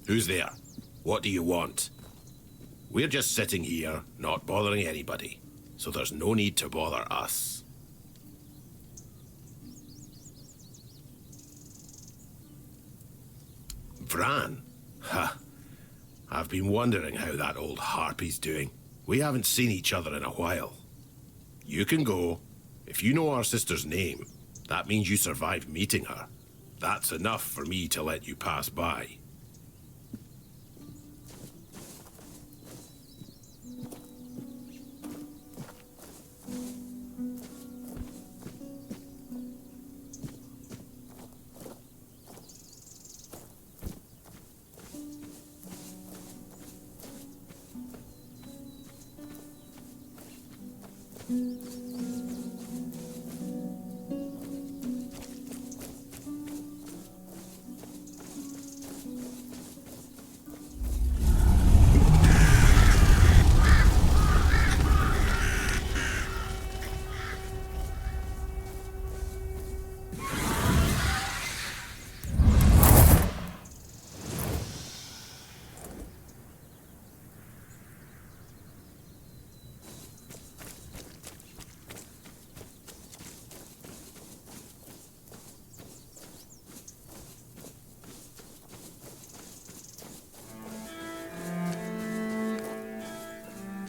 Who's there? What do you want? We're just sitting here, not bothering anybody, so there's no need to bother us. Vran? Ha! I've been wondering how that old harpy's doing. We haven't seen each other in a while. You can go. If you know our sister's name, that means you survived meeting her. That's enough for me to let you pass by.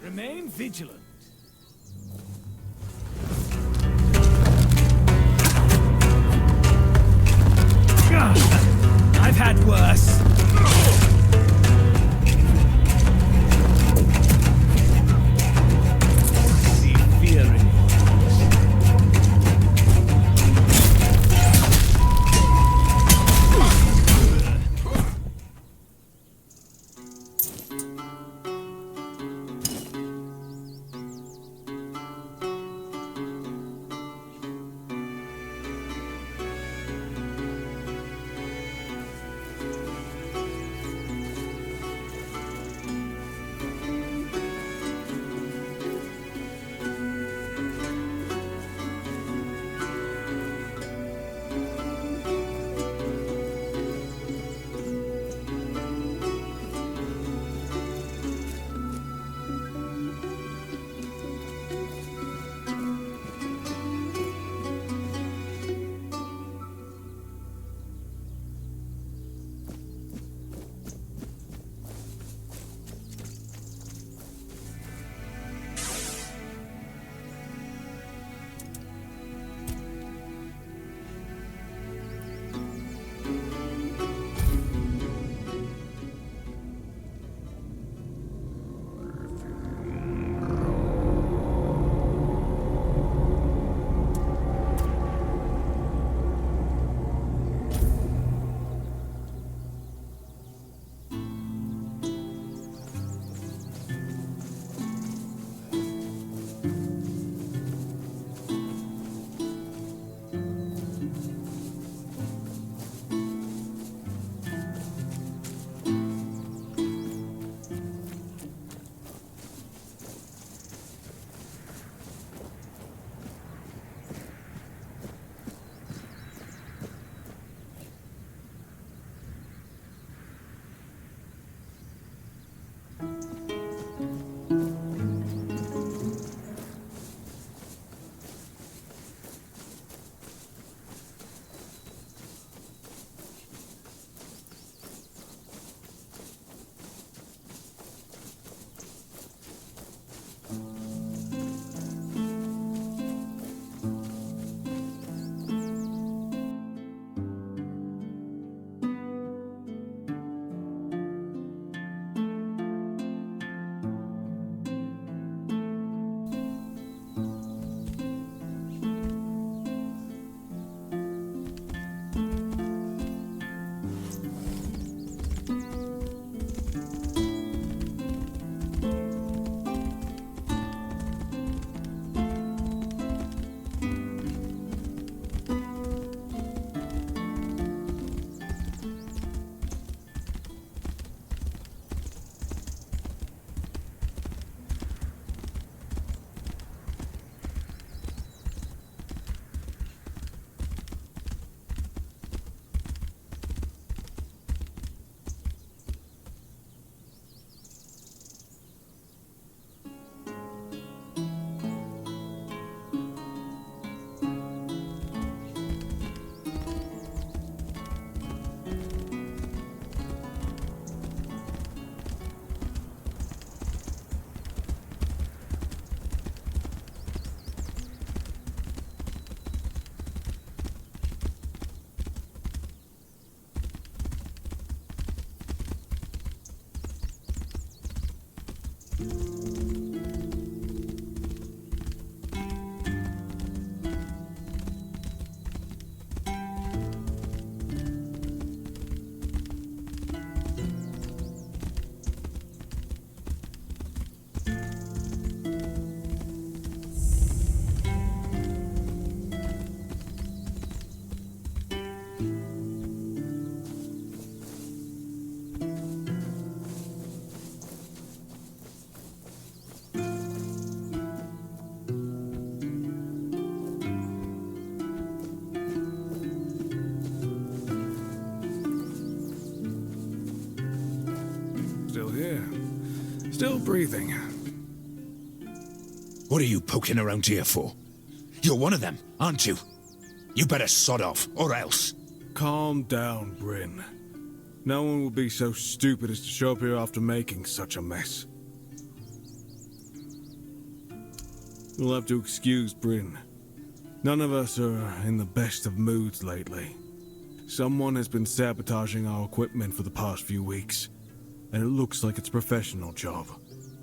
Remain vigilant. I've had worse. See fear in your eyes. Still breathing. What are you poking around here for? You're one of them, aren't you? You better sod off, or else. Calm down, Bryn. No one will be so stupid as to show up here after making such a mess. You'll have to excuse Bryn. None of us are in the best of moods lately. Someone has been sabotaging our equipment for the past few weeks, and it looks like it's a professional job.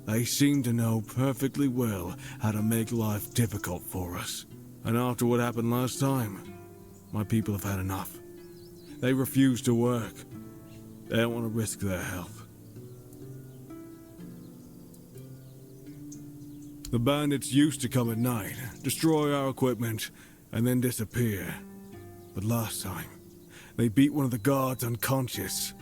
They seem to know perfectly well how to make life difficult for us. And after what happened last time, my people have had enough. They refuse to work. They don't want to risk their health. The bandits used to come at night, destroy our equipment, and then disappear. But last time, they beat one of the guards unconscious.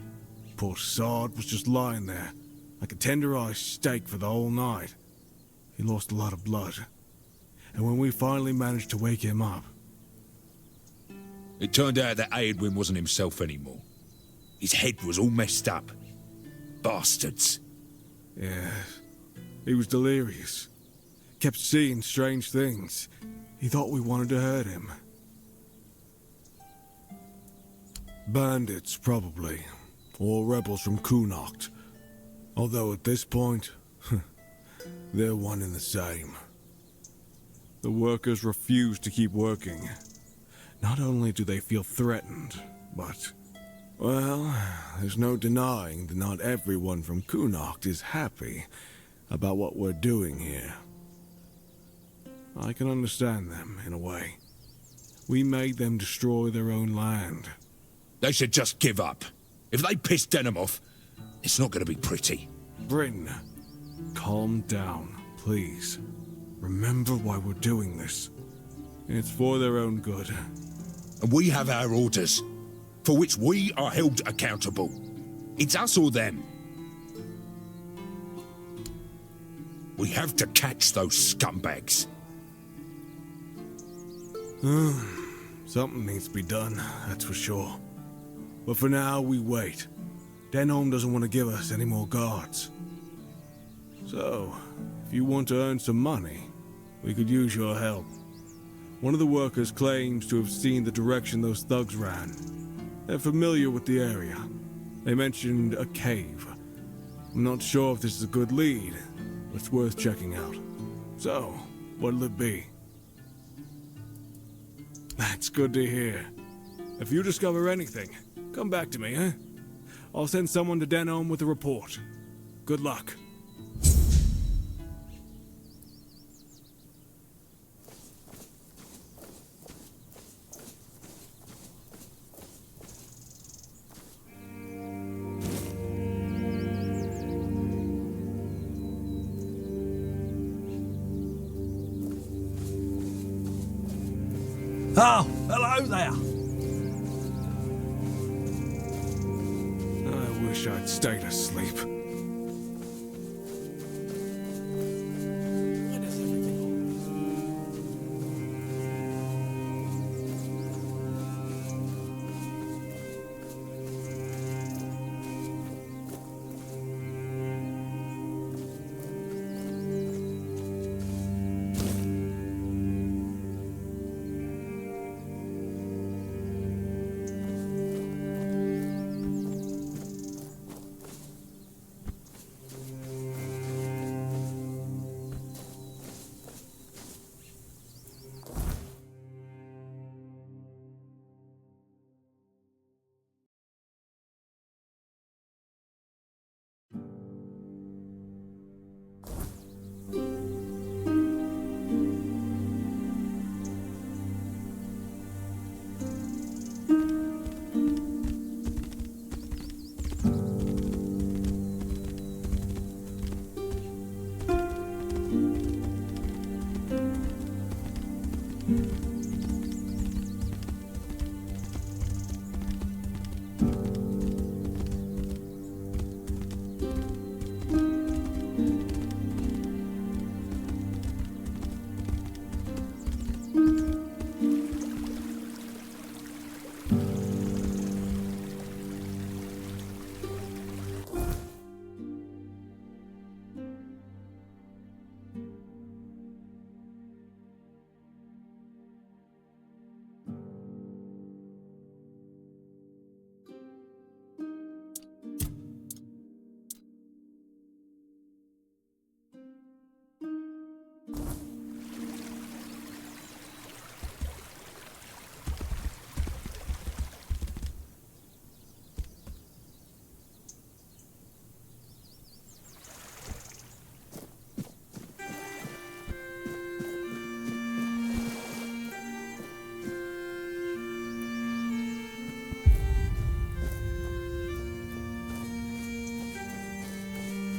Poor sod was just lying there, like a tenderized steak for the whole night. He lost a lot of blood. And when we finally managed to wake him up... It turned out that Aedwin wasn't himself anymore. His head was all messed up. Bastards. Yes, he was delirious. Kept seeing strange things. He thought we wanted to hurt him. Bandits, probably. Or rebels from Kunokt. Although at this point, they're one and the same. The workers refuse to keep working. Not only do they feel threatened, but... well, there's no denying that not everyone from Kunokt is happy about what we're doing here. I can understand them, in a way. We made them destroy their own land. They should just give up. If they piss Denham off, it's not going to be pretty. Bryn, calm down, please. Remember why we're doing this. It's for their own good. And we have our orders, for which we are held accountable. It's us or them. We have to catch those scumbags. Something needs to be done, that's for sure. But for now, we wait. Denholm doesn't want to give us any more guards. So, if you want to earn some money, we could use your help. One of the workers claims to have seen the direction those thugs ran. They're familiar with the area. They mentioned a cave. I'm not sure if this is a good lead, but it's worth checking out. So, what'll it be? That's good to hear. If you discover anything, come back to me, eh? I'll send someone to Denholm with a report. Good luck. Oh, hello there. I wish I'd stayed asleep.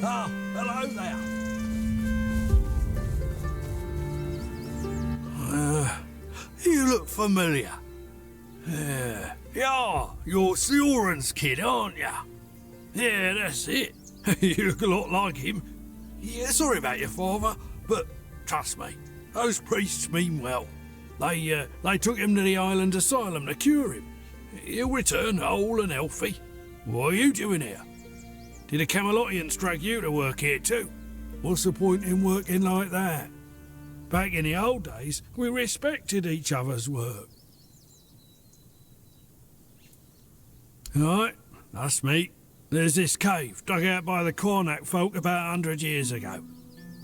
Ah, hello there. You look familiar. Yeah, you're Sioran's kid, aren't ya? Yeah, that's it. You look a lot like him. Yeah, sorry about your father, but trust me, those priests mean well. They took him to the island asylum to cure him. He'll return whole and healthy. What are you doing here? Did the Camelotians drag you to work here too? What's the point in working like that? Back in the old days, we respected each other's work. Right, that's me. There's this cave dug out by the Cornac folk about 100 years ago.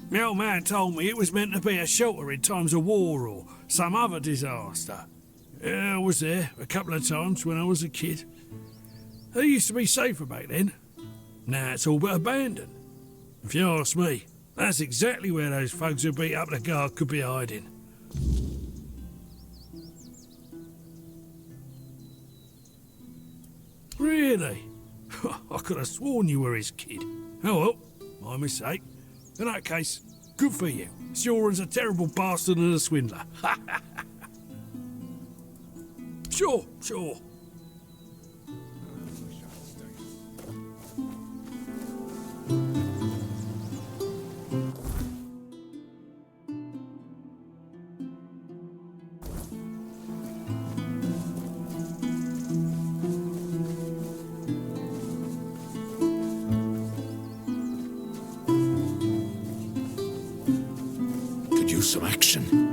The old man told me it was meant to be a shelter in times of war or some other disaster. I was there a couple of times when I was a kid. It used to be safer back then. Now it's all but abandoned. If you ask me, that's exactly where those folks who beat up the guard could be hiding. Really? I could have sworn you were his kid. Oh well, my mistake. In that case, good for you. Sioran's a terrible bastard and a swindler. Sure. Could use some action.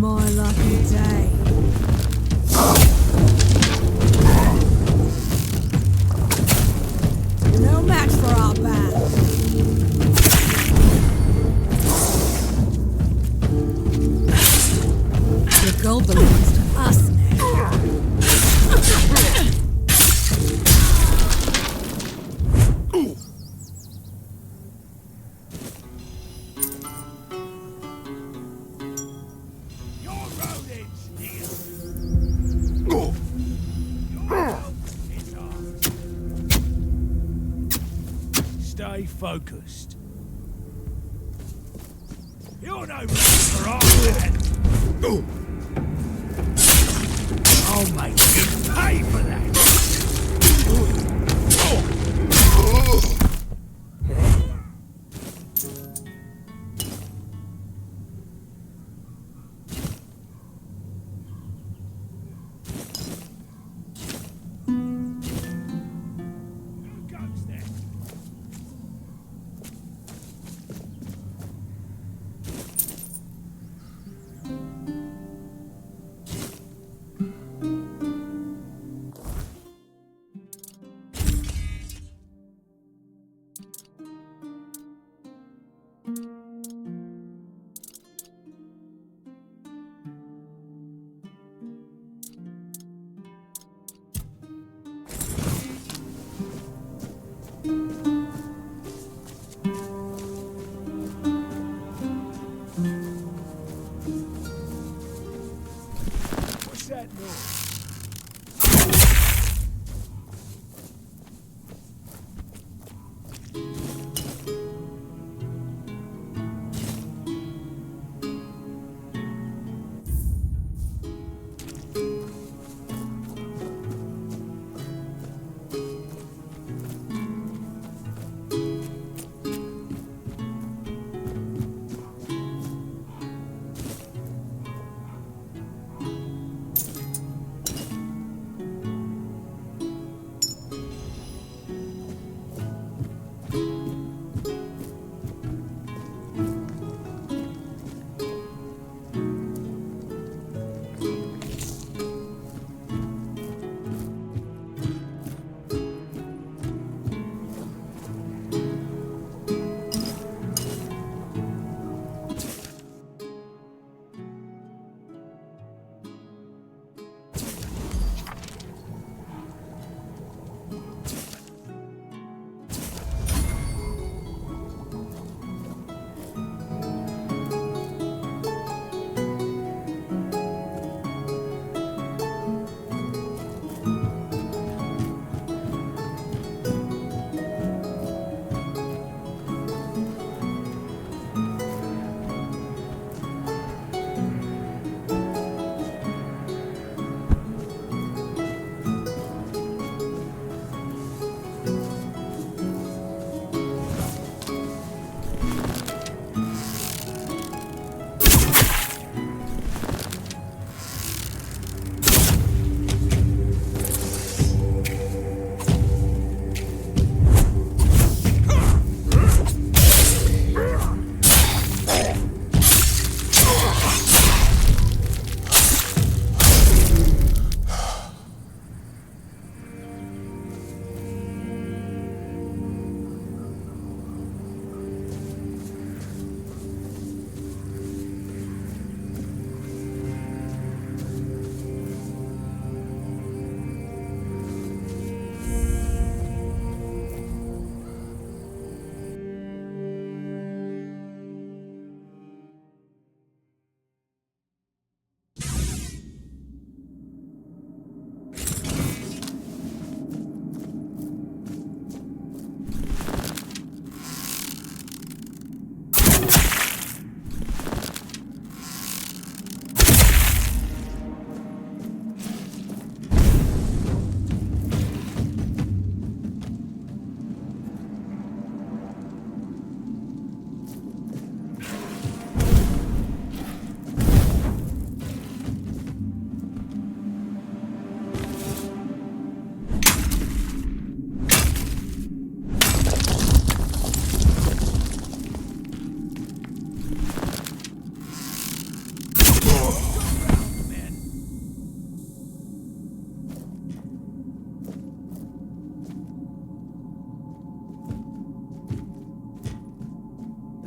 my lucky day. You're no match for our band. Your gold belongs to us now. Stay focused. You're no match for our man. I'll make you pay for that. Who goes there?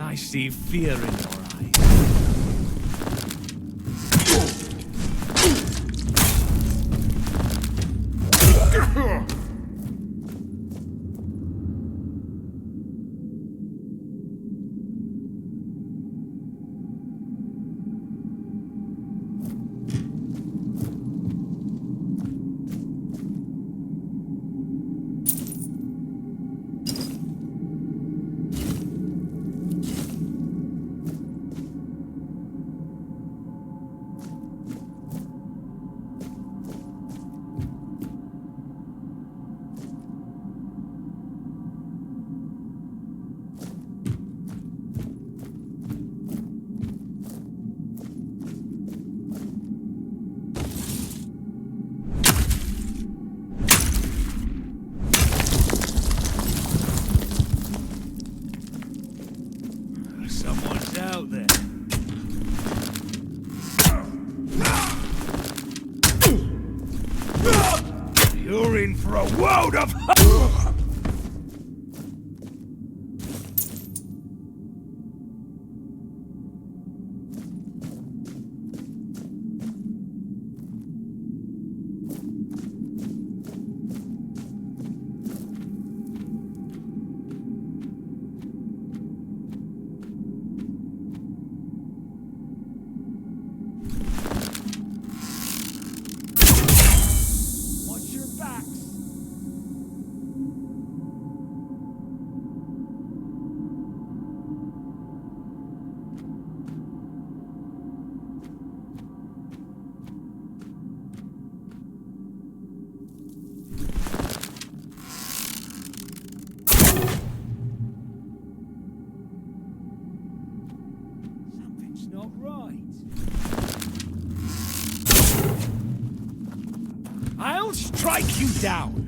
I see fear in your eyes. Someone's out there. You're in for a world of Watch your backs. Something's not right. I'll strike you down.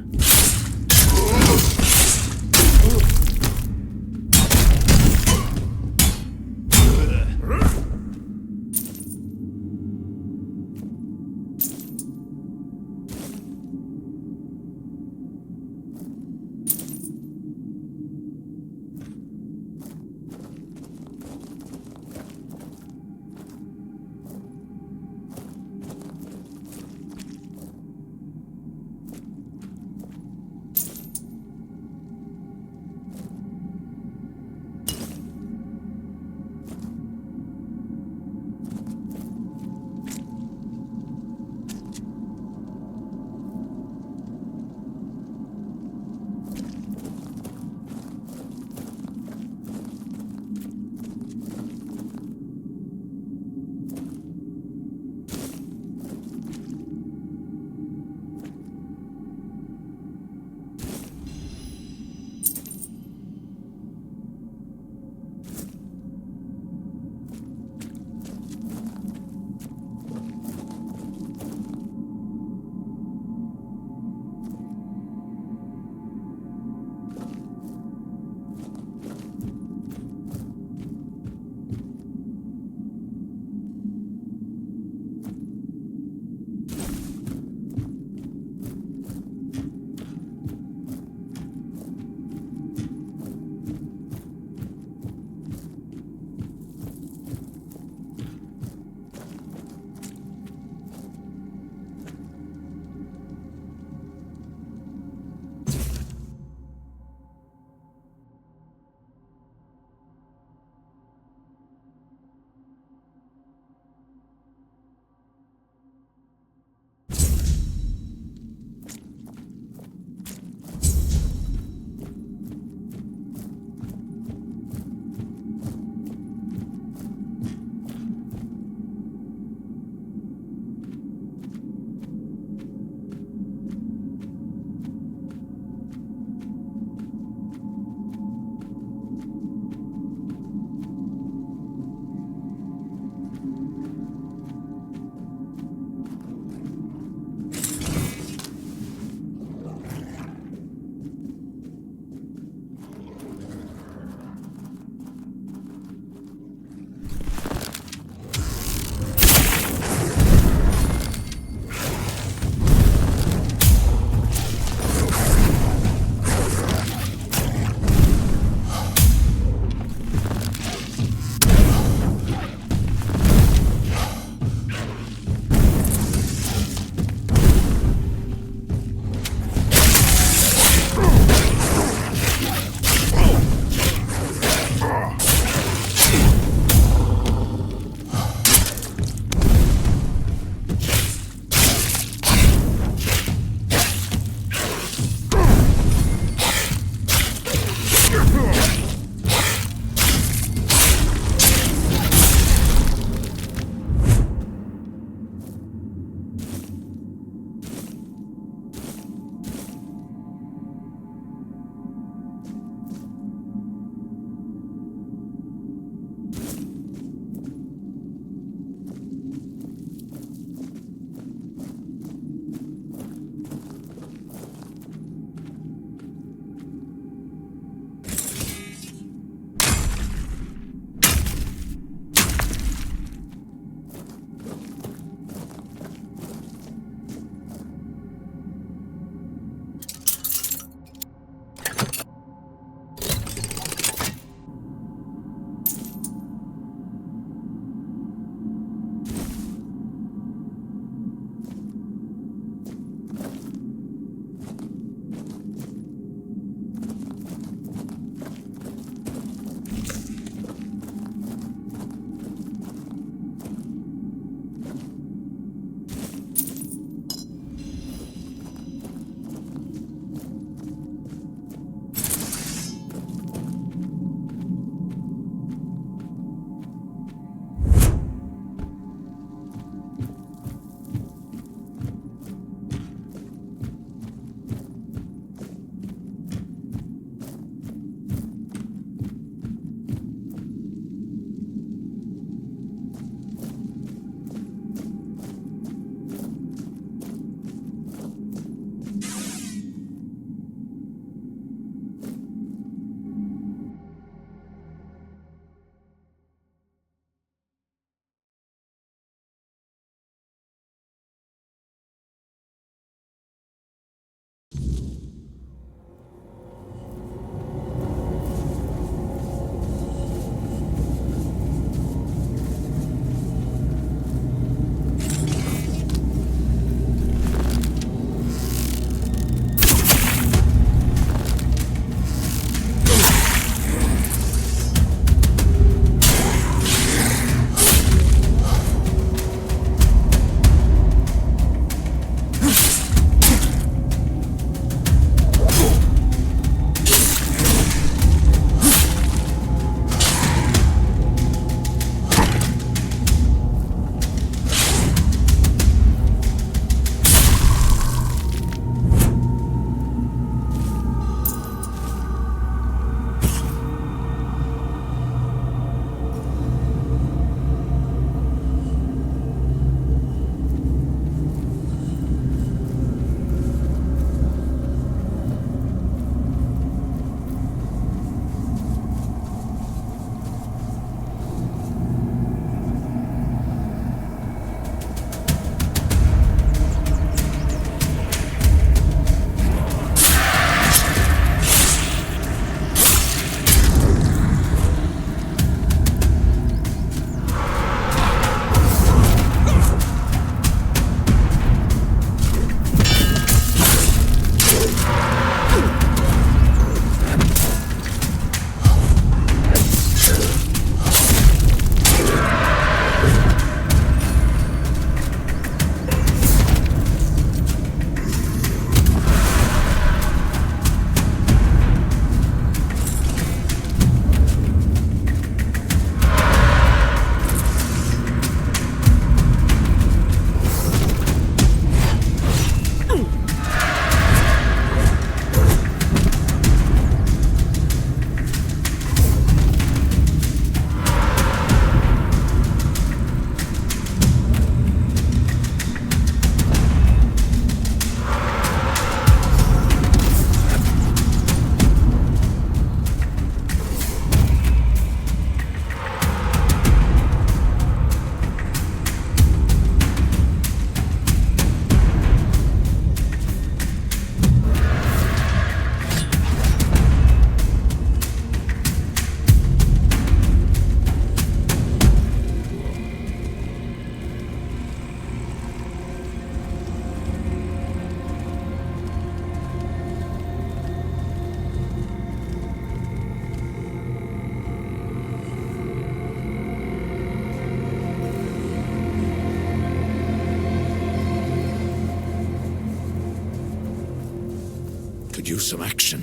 some action.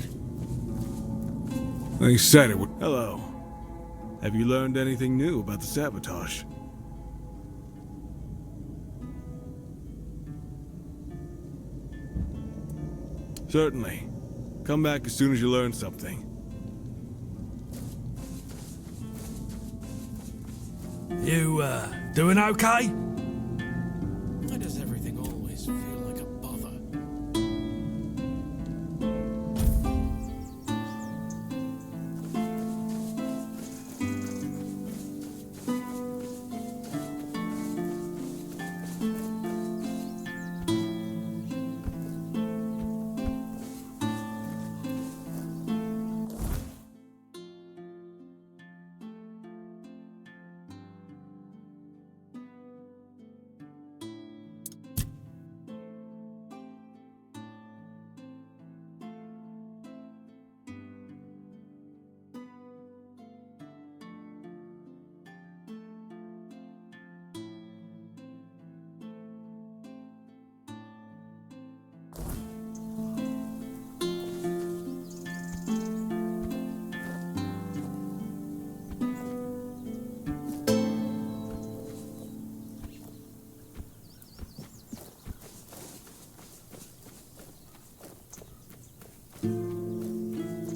They said it would. Hello. Have you learned anything new about the sabotage? Certainly. Come back as soon as you learn something. You, doing okay? Why does everything always feel like a bother?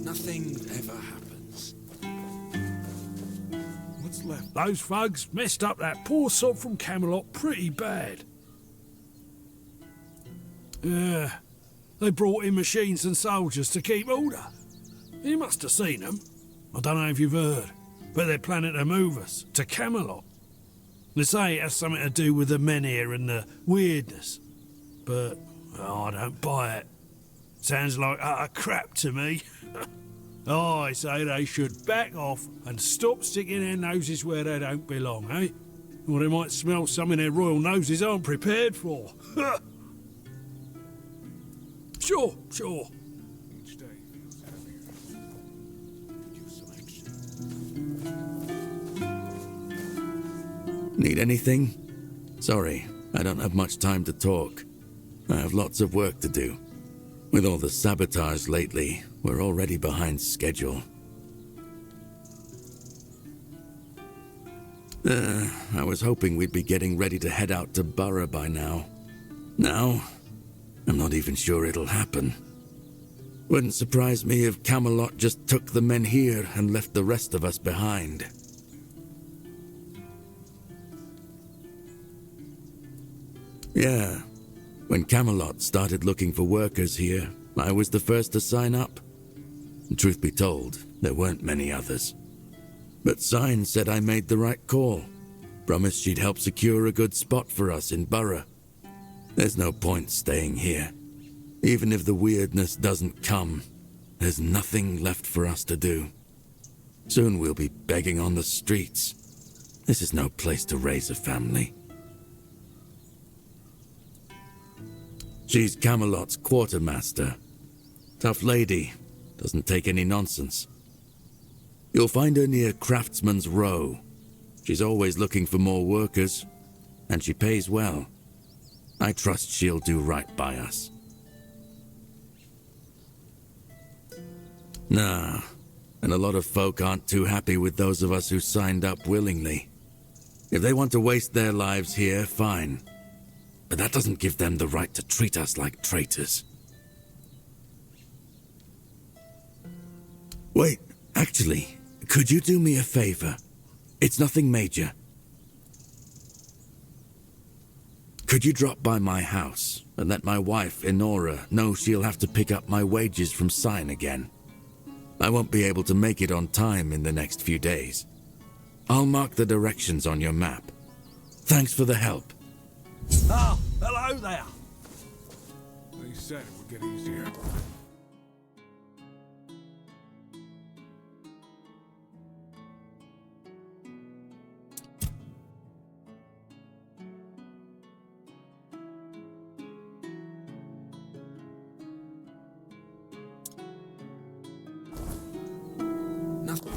Nothing ever happens. What's left? Those thugs messed up that poor sod from Camelot pretty bad. They brought in machines and soldiers to keep order. You must have seen them. I don't know if you've heard, but they're planning to move us to Camelot. They say it has something to do with the men here and the weirdness. But I don't buy it. Sounds like utter crap to me. I say they should back off and stop sticking their noses where they don't belong, eh? Or they might smell something their royal noses aren't prepared for. Sure. Each day feels heavier. Use some action. Need anything? Sorry, I don't have much time to talk. I have lots of work to do. With all the sabotage lately, we're already behind schedule. I was hoping we'd be getting ready to head out to Borough by now. Now, I'm not even sure it'll happen. Wouldn't surprise me if Camelot just took the men here and left the rest of us behind. Yeah. When Camelot started looking for workers here, I was the first to sign up. Truth be told, there weren't many others. But Sign said I made the right call. Promised she'd help secure a good spot for us in Borough. There's no point staying here. Even if the weirdness doesn't come, there's nothing left for us to do. Soon we'll be begging on the streets. This is no place to raise a family. She's Camelot's quartermaster. Tough lady, doesn't take any nonsense. You'll find her near Craftsman's Row. She's always looking for more workers, and she pays well. I trust she'll do right by us. Nah, and a lot of folk aren't too happy with those of us who signed up willingly. If they want to waste their lives here, fine. But that doesn't give them the right to treat us like traitors. Wait, actually, could you do me a favor? It's nothing major. Could you drop by my house and let my wife, Enora, know she'll have to pick up my wages from Sign again? I won't be able to make it on time in the next few days. I'll mark the directions on your map. Thanks for the help. Oh, hello there. They said it would get easier. Nothing.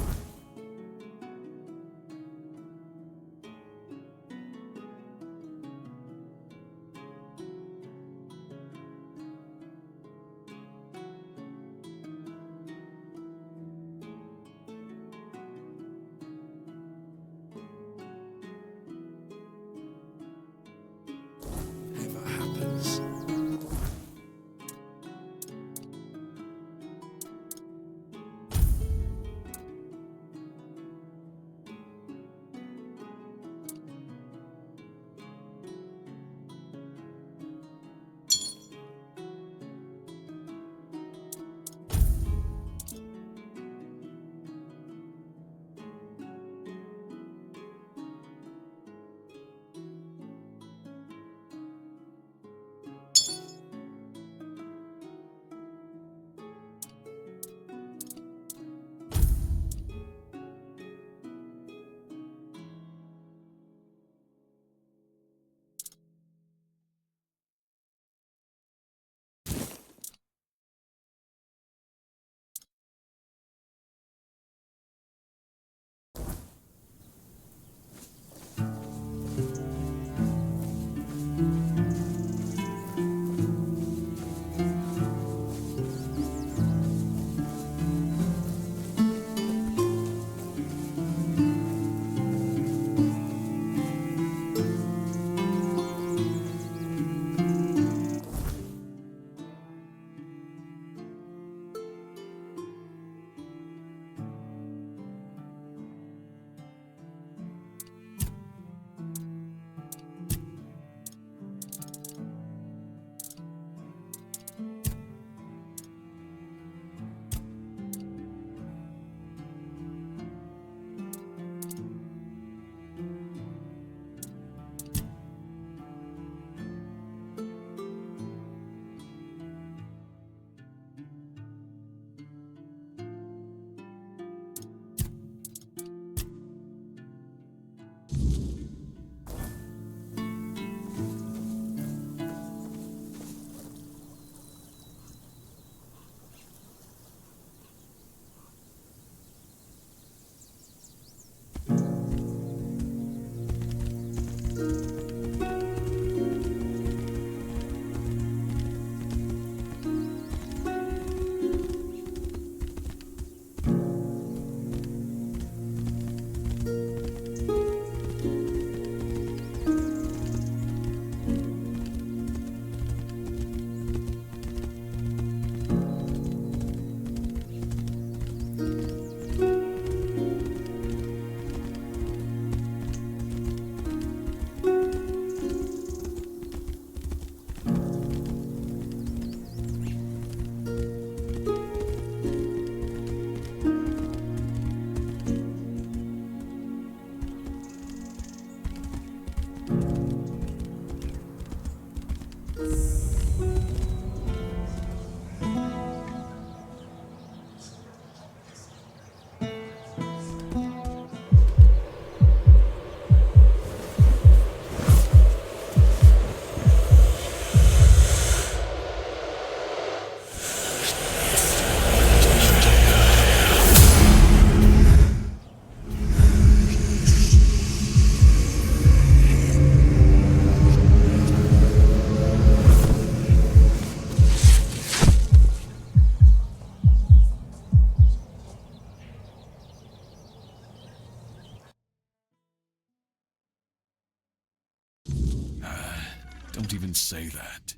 Don't even say that.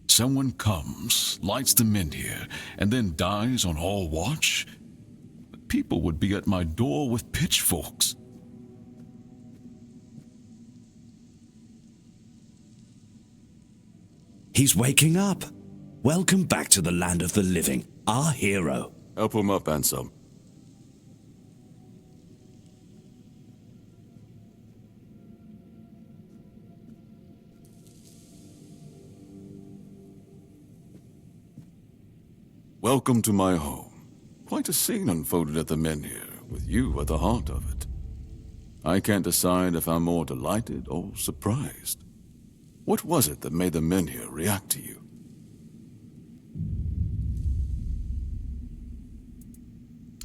Someone comes, lights the men here, and then dies on all watch? People would be at my door with pitchforks. He's waking up. Welcome back to the land of the living, our hero. Help him up, Ansem. Welcome to my home. Quite a scene unfolded at the Menhir, with you at the heart of it. I can't decide if I'm more delighted or surprised. What was it that made the Menhir react to you?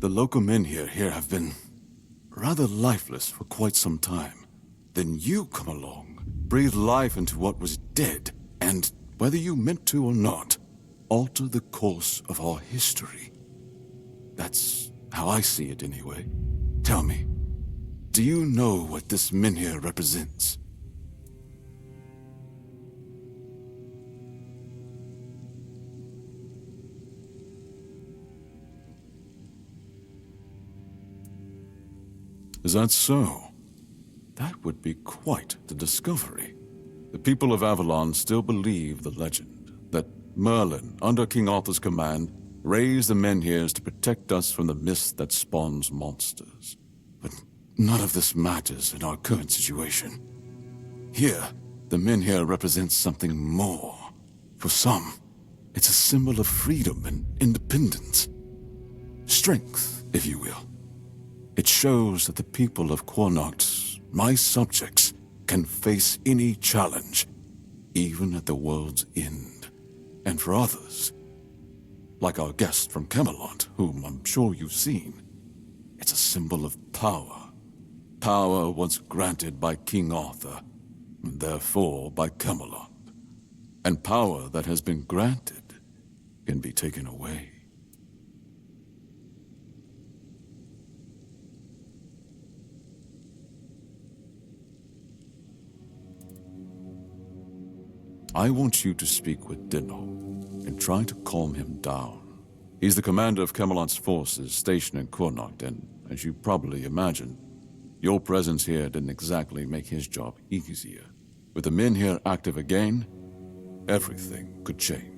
The local Menhir here have been rather lifeless for quite some time. Then you come along, breathe life into what was dead, and, whether you meant to or not, alter the course of our history. That's how I see it anyway. Tell me, do you know what this Menhir represents? Is that so? That would be quite the discovery. The people of Avalon still believe the legend that Merlin, under King Arthur's command, raised the Menhirs to protect us from the mist that spawns monsters. But none of this matters in our current situation. Here, the Menhir represents something more. For some, it's a symbol of freedom and independence. Strength, if you will. It shows that the people of Quornoct, my subjects, can face any challenge, even at the world's end. And for others, like our guest from Camelot, whom I'm sure you've seen, it's a symbol of power. Power once granted by King Arthur, and therefore by Camelot. And power that has been granted can be taken away. I want you to speak with Dinno and try to calm him down. He's the commander of Camelot's forces stationed in Quornoct, and as you probably imagine, your presence here didn't exactly make his job easier. With the Menhir active again, everything could change.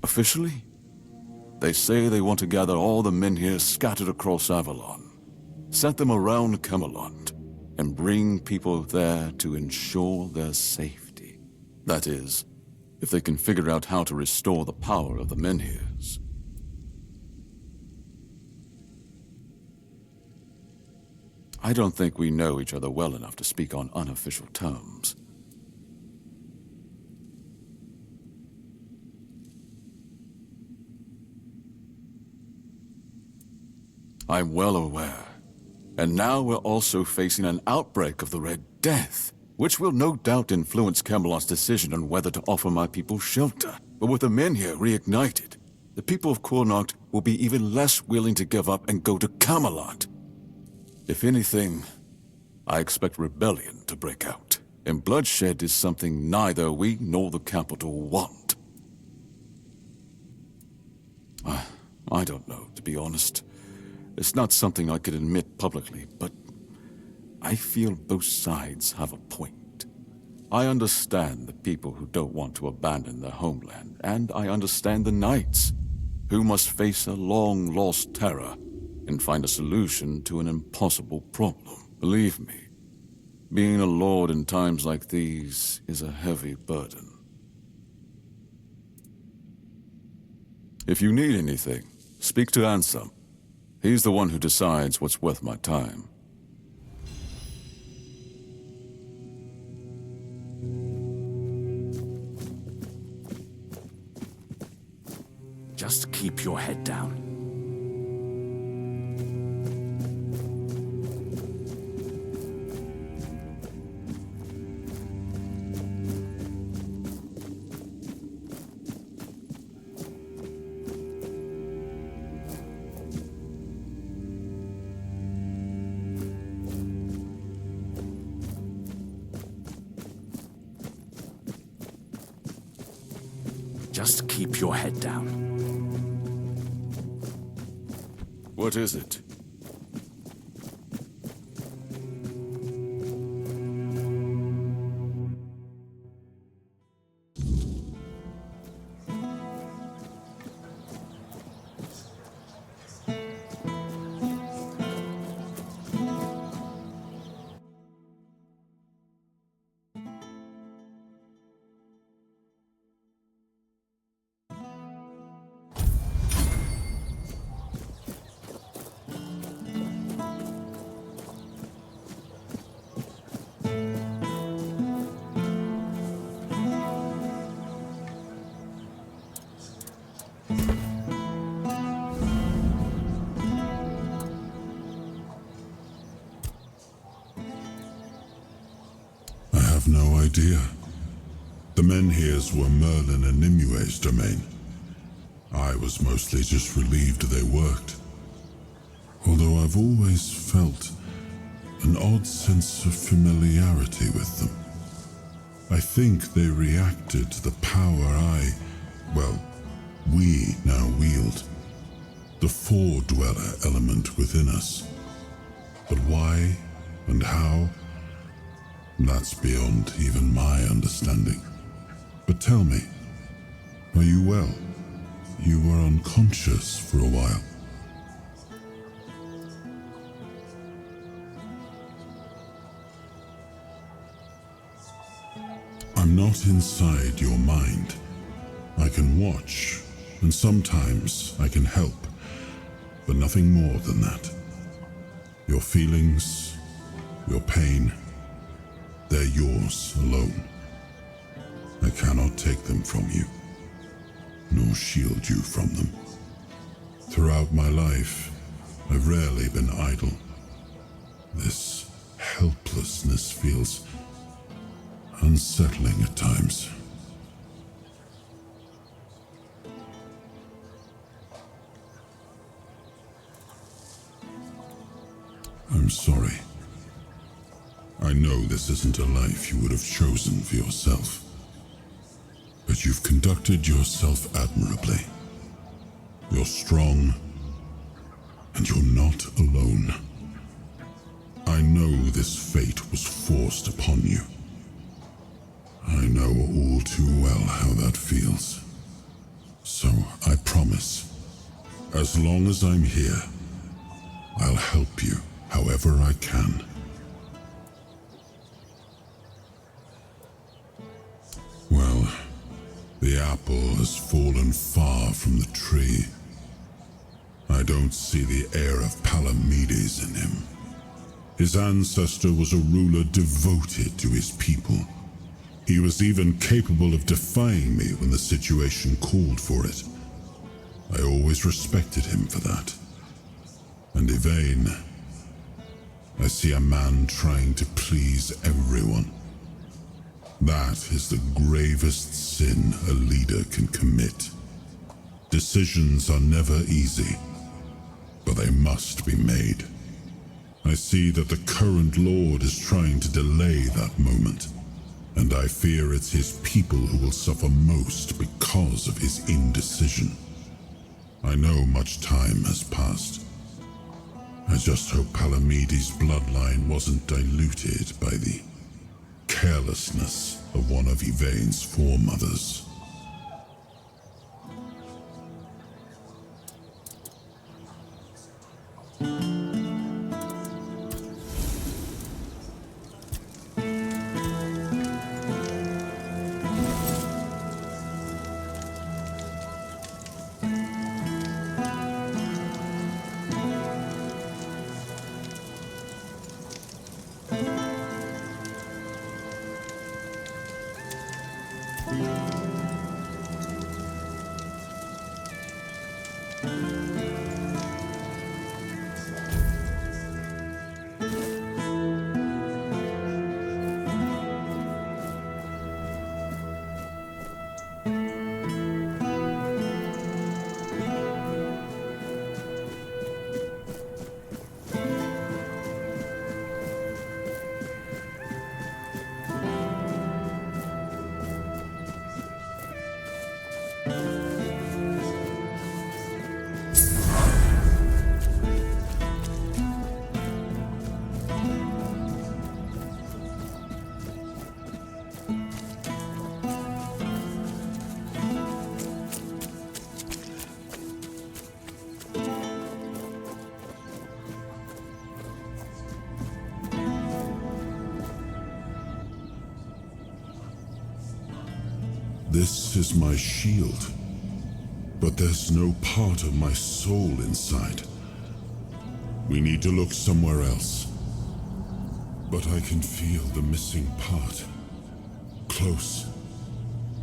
Officially, they say they want to gather all the Menhir scattered across Avalon, set them around Camelot, and bring people there to ensure their safety. That is, if they can figure out how to restore the power of the Menhirs. I don't think we know each other well enough to speak on unofficial terms. I'm well aware. And now we're also facing an outbreak of the Red Death, which will no doubt influence Camelot's decision on whether to offer my people shelter. But with the Menhir reignited, the people of Quornoct will be even less willing to give up and go to Camelot. If anything, I expect rebellion to break out, and bloodshed is something neither we nor the capital want. I don't know, to be honest. It's not something I could admit publicly, but I feel both sides have a point. I understand the people who don't want to abandon their homeland, and I understand the knights who must face a long-lost terror and find a solution to an impossible problem. Believe me, being a lord in times like these is a heavy burden. If you need anything, speak to Ansem. He's the one who decides what's worth my time. Just keep your head down. Just keep your head down. What is it? No idea. The Menhirs were Merlin and Nimue's domain. I was mostly just relieved they worked. Although I've always felt an odd sense of familiarity with them. I think they reacted to the power we now wield. The Four-Dweller element within us. But why and how? That's beyond even my understanding. But tell me, are you well? You were unconscious for a while. I'm not inside your mind. I can watch, and sometimes I can help, but nothing more than that. Your feelings, your pain, they're yours alone. I cannot take them from you, nor shield you from them. Throughout my life, I've rarely been idle. This helplessness feels unsettling at times. I'm sorry. I know this isn't a life you would have chosen for yourself. But you've conducted yourself admirably. You're strong, and you're not alone. I know this fate was forced upon you. I know all too well how that feels. So I promise, as long as I'm here, I'll help you however I can. Well, the apple has fallen far from the tree. I don't see the heir of Palamedes in him. His ancestor was a ruler devoted to his people. He was even capable of defying me when the situation called for it. I always respected him for that. And Yvain, I see a man trying to please everyone. That is the gravest sin a leader can commit. Decisions are never easy, but they must be made. I see that the current Lord is trying to delay that moment, and I fear it's his people who will suffer most because of his indecision. I know much time has passed. I just hope Palamedes' bloodline wasn't diluted by the carelessness of one of Yvain's foremothers. This is my shield. But there's no part of my soul inside. We need to look somewhere else. But I can feel the missing part. Close.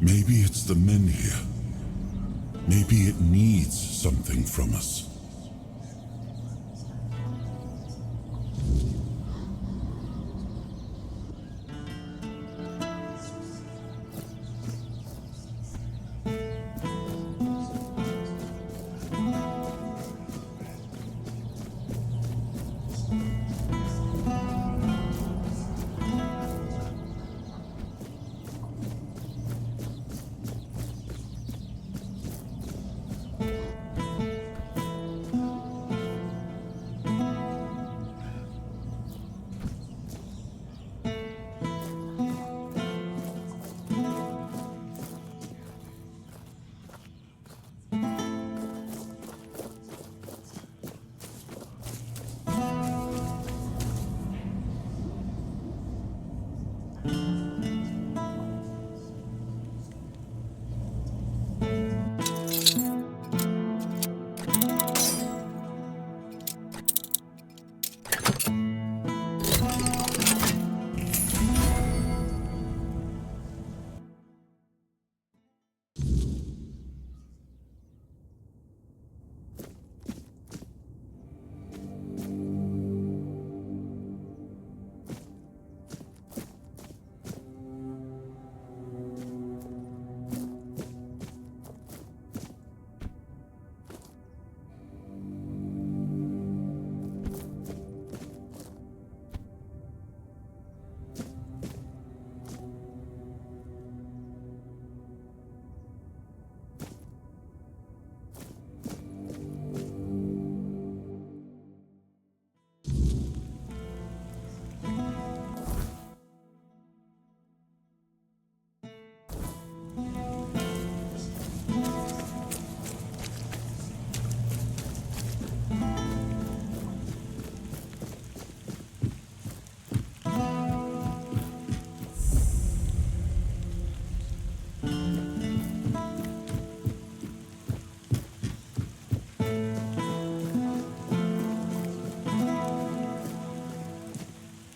Maybe it's the men here. Maybe it needs something from us.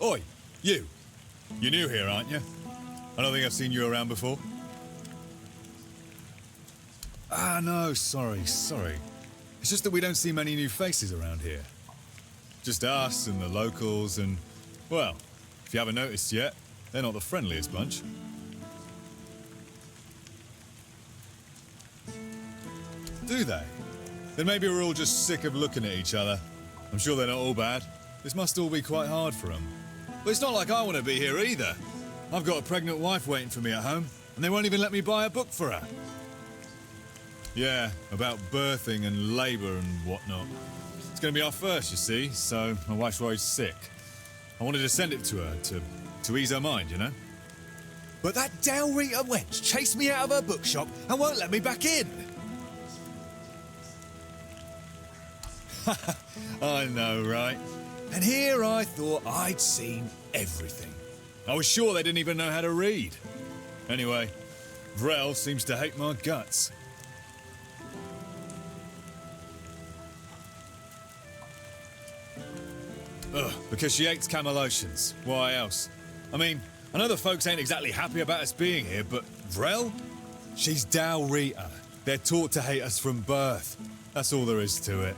Oi, you. You're new here, aren't you? I don't think I've seen you around before. Ah, no, sorry. It's just that we don't see many new faces around here. Just us and the locals and, well, if you haven't noticed yet, they're not the friendliest bunch. Do they? Then maybe we're all just sick of looking at each other. I'm sure they're not all bad. This must all be quite hard for them. But it's not like I want to be here either. I've got a pregnant wife waiting for me at home, and they won't even let me buy a book for her. Yeah, about birthing and labour and whatnot. It's going to be our first, you see, so my wife's worried sick. I wanted to send it to her, to ease her mind, you know? But that Dalrita wench chased me out of her bookshop and won't let me back in. I know, right? And here I thought I'd seen everything. I was sure they didn't even know how to read. Anyway, Grail seems to hate my guts. Ugh, because she hates Camelotians. Why else? I mean, I know the folks ain't exactly happy about us being here, but Grail? She's Dalrita. They're taught to hate us from birth. That's all there is to it.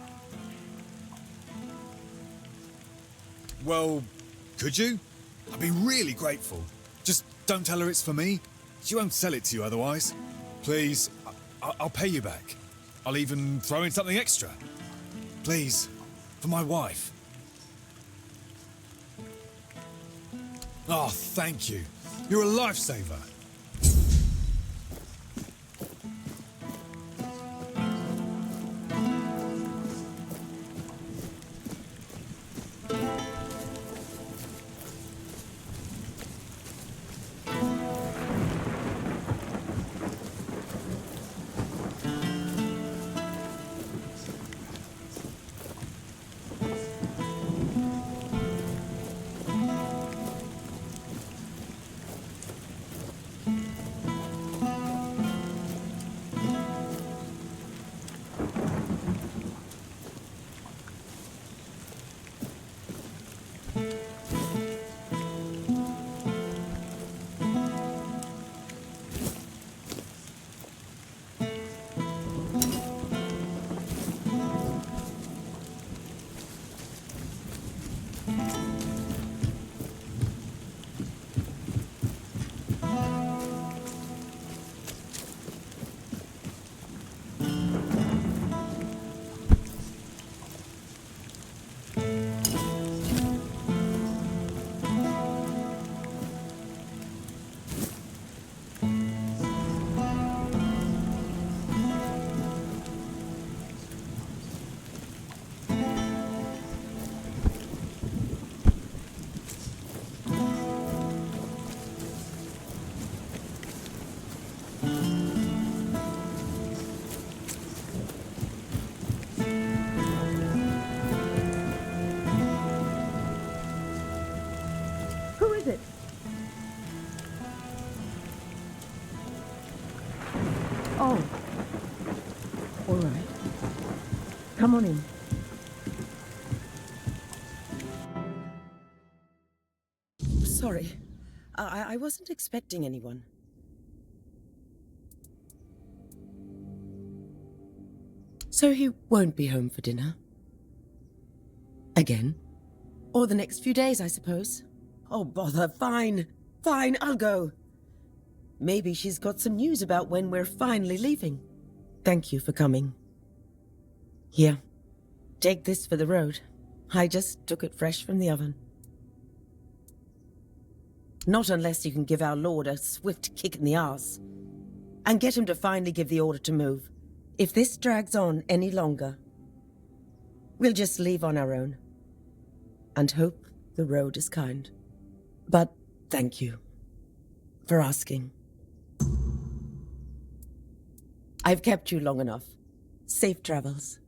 Well, could you? I'd be really grateful. Just don't tell her it's for me. She won't sell it to you otherwise. Please, I'll pay you back. I'll even throw in something extra. Please, for my wife. Oh, thank you. You're a lifesaver. Who is it? Oh. All right. Come on in. Sorry. I wasn't expecting anyone. So he won't be home for dinner? Again? Or the next few days, I suppose? Oh, bother. Fine. Fine, I'll go. Maybe she's got some news about when we're finally leaving. Thank you for coming. Here. Take this for the road. I just took it fresh from the oven. Not unless you can give our lord a swift kick in the arse. And get him to finally give the order to move. If this drags on any longer, we'll just leave on our own. And hope the road is kind. But thank you for asking. I've kept you long enough. Safe travels.